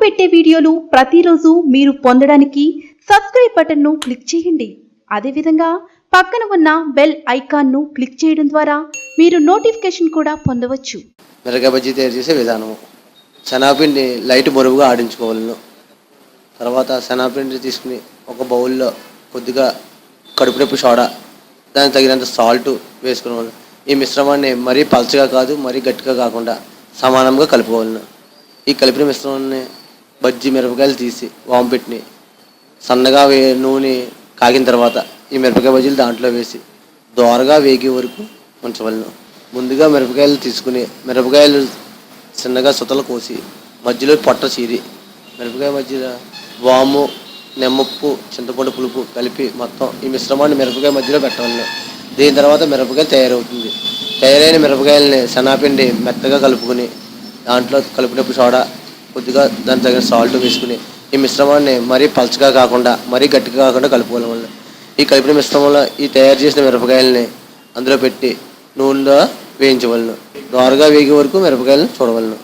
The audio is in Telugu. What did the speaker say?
పెట్టే వీడియోలు ప్రతిరోజు మీరు పొందడానికి సబ్స్క్రైబ్ బటన్ను క్లిక్ చేయండి. అదేవిధంగా పక్కన ఉన్న బెల్ ఐకాన్ను క్లిక్ చేయడం ద్వారా మీరు నోటిఫికేషన్ కూడా పొందవచ్చు. మిరపకాయ బజ్జీ తయారు చేసే విధానము. శనగపిండి లైట్ బరువుగా ఆడించుకోవాలను. తర్వాత శనగపిండి తీసుకుని ఒక బౌల్లో కొద్దిగా కడుపు నొప్పి సోడా, దానికి తగినంత సాల్ట్ వేసుకోవాలి. ఈ మిశ్రమాన్ని మరీ పల్చగా కాదు, మరీ గట్టిగా కాకుండా సమానంగా కలుపుకోవాలను. ఈ కలిపిన మిశ్రమాన్ని బజ్జీ మిరపకాయలు తీసి వాంపెట్టిని సన్నగా నూనె కాగిన తర్వాత ఈ మిరపకాయ బజ్జీలు దాంట్లో వేసి దోరగా వేగే వరకు ఉంచవలను. ముందుగా మిరపకాయలు తీసుకుని మిరపకాయలు చిన్నగా సుతలు కోసి మధ్యలో పొట్ట చీరి మిరపకాయ మధ్యలో వాము, నిమ్మప్పు, చింతపండు పులుపు కలిపి మొత్తం ఈ మిశ్రమాన్ని మిరపకాయ మధ్యలో పెట్టవలను. దీని తర్వాత మిరపకాయ తయారవుతుంది. తయారైన మిరపకాయలని శనగపిండి మెత్తగా కలుపుకొని దాంట్లో కలుపునప్పుడు సోడా, కొద్దిగా దానికి తగిన సాల్ట్ వేసుకుని ఈ మిశ్రమాన్ని మరీ పల్చగా కాకుండా మరీ గట్టిగా కాకుండా కలుపుకోవాలి. ఈ కలిపిన మిశ్రమంలో ఈ తయారు చేసిన మిరపకాయలని అందులో పెట్టి నూనెలో వేయించవలను. దోరగా వేగే వరకు మిరపకాయలను చూడవలను.